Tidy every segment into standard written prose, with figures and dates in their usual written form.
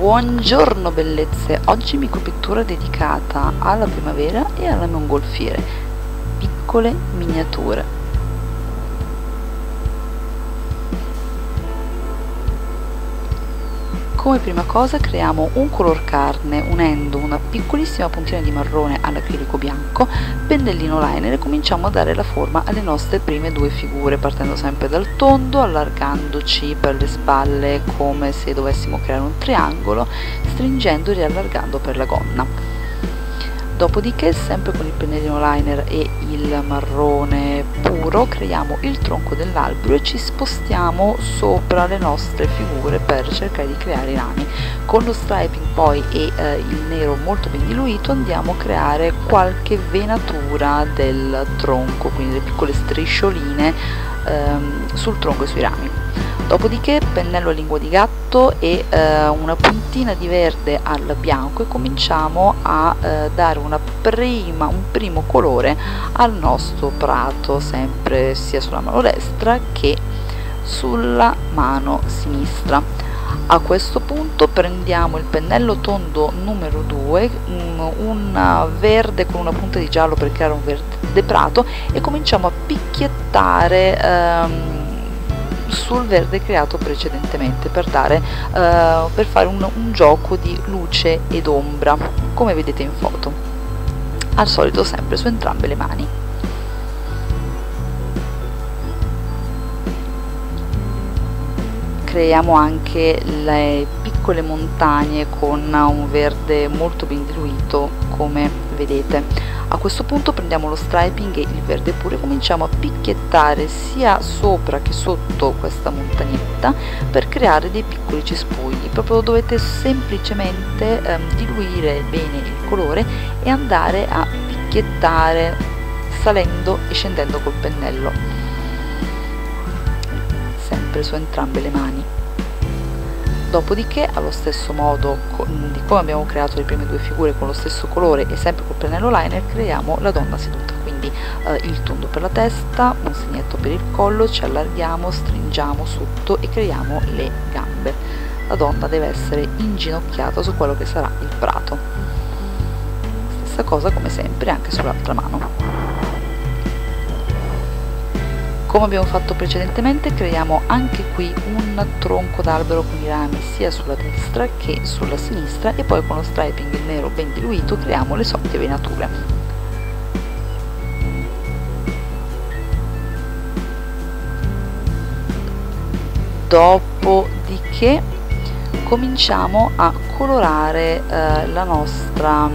Buongiorno bellezze, oggi micropittura dedicata alla primavera e alla mongolfiere, piccole miniature. Come prima cosa creiamo un color carne unendo una piccolissima puntina di marrone all'acrilico bianco, pennellino liner e cominciamo a dare la forma alle nostre prime due figure, partendo sempre dal tondo, allargandoci per le spalle come se dovessimo creare un triangolo, stringendo e riallargando per la gonna. Dopodiché, sempre con il pennellino liner e il marrone puro, creiamo il tronco dell'albero e ci spostiamo sopra le nostre figure per cercare di creare i rami. Con lo striping poi e il nero molto ben diluito andiamo a creare qualche venatura del tronco, quindi le piccole striscioline sul tronco e sui rami. Dopodiché pennello a lingua di gatto e una puntina di verde al bianco e cominciamo a dare un primo colore al nostro prato, sempre sia sulla mano destra che sulla mano sinistra. A questo punto prendiamo il pennello tondo numero 2, un verde con una punta di giallo per creare un verde prato, e cominciamo a picchiettare sul verde creato precedentemente per fare un gioco di luce ed ombra, come vedete in foto, al solito sempre su entrambe le mani. Creiamo anche le piccole montagne con un verde molto ben diluito, come vedete. A questo punto prendiamo lo striping e il verde puro e cominciamo a picchiettare sia sopra che sotto questa montagnetta per creare dei piccoli cespugli. Proprio dovete semplicemente diluire bene il colore e andare a picchiettare salendo e scendendo col pennello, sempre su entrambe le mani. Dopodiché, allo stesso modo di come abbiamo creato le prime due figure con lo stesso colore e sempre col pennello liner, creiamo la donna seduta, quindi il tondo per la testa, un segnetto per il collo, ci allarghiamo, stringiamo sotto e creiamo le gambe. La donna deve essere inginocchiata su quello che sarà il prato. Stessa cosa come sempre anche sull'altra mano. Come abbiamo fatto precedentemente, creiamo anche qui un tronco d'albero con i rami sia sulla destra che sulla sinistra e poi con lo striping il nero ben diluito creiamo le solite venature. Dopodiché cominciamo a colorare la nostra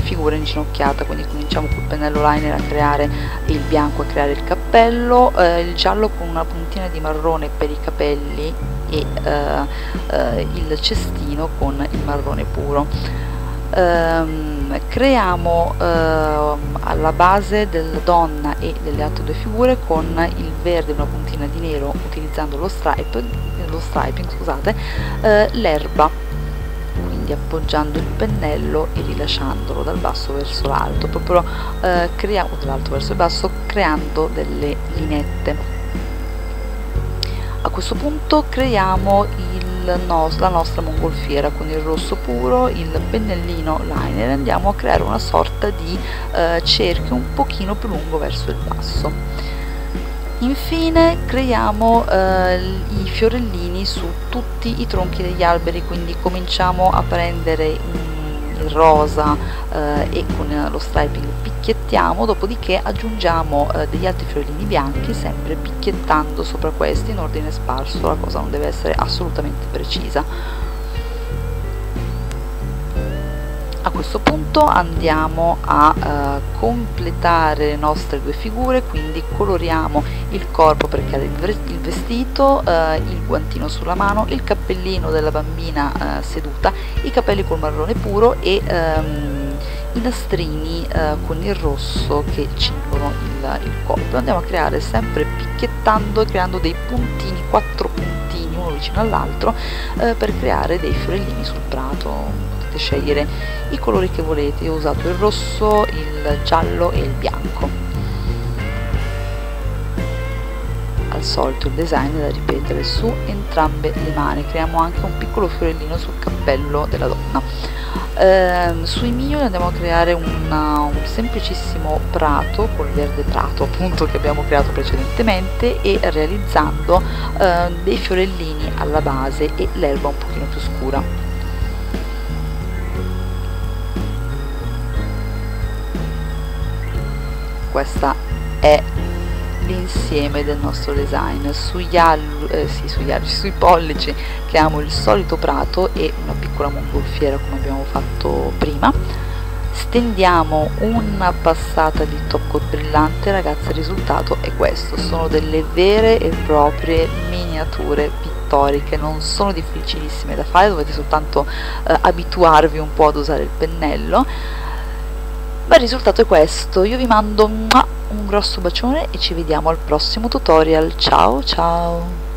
figura inginocchiata, quindi cominciamo col pennello liner a creare il bianco, a creare il cappello, il giallo con una puntina di marrone per i capelli e il cestino con il marrone puro. Creiamo alla base della donna e delle altre due figure con il verde e una puntina di nero, utilizzando lo striping, scusate, l'erba, quindi appoggiando il pennello e rilasciandolo dal basso verso l'alto, proprio creiamo dall'alto verso il basso, creando delle linette. A questo punto creiamo la nostra mongolfiera con il rosso puro, il pennellino liner, e andiamo a creare una sorta di cerchio un pochino più lungo verso il basso. Infine creiamo i fiorellini su tutti i tronchi degli alberi, quindi cominciamo a prendere il rosa e con lo striping picchiettiamo, dopodiché aggiungiamo degli altri fiorellini bianchi, sempre picchiettando sopra questi in ordine sparso. La cosa non deve essere assolutamente precisa. A questo punto andiamo a completare le nostre due figure, quindi coloriamo il corpo per creare il vestito, il guantino sulla mano, il cappellino della bambina seduta, i capelli col marrone puro e i nastrini con il rosso che cingono il corpo. Andiamo a creare sempre picchiettando e creando dei puntini, 4 puntini uno vicino all'altro, per creare dei fiorellini sul prato. Potete scegliere i colori che volete. Io ho usato il rosso, il giallo e il bianco. al solito il design è da ripetere su entrambe le mani, creiamo anche un piccolo fiorellino sul cappello della donna. Sui mignoli andiamo a creare un semplicissimo prato col verde prato appunto che abbiamo creato precedentemente, e realizzando dei fiorellini alla base e l'erba un pochino più scura. Questa è l'insieme del nostro design. Sui pollici creiamo il solito prato e una piccola mongolfiera come abbiamo fatto prima. Stendiamo una passata di top coat brillante. Ragazzi, il risultato è questo, sono delle vere e proprie miniature pittoriche, non sono difficilissime da fare, dovete soltanto abituarvi un po' ad usare il pennello. Ma il risultato è questo. Io vi mando un grosso bacione e ci vediamo al prossimo tutorial. Ciao ciao!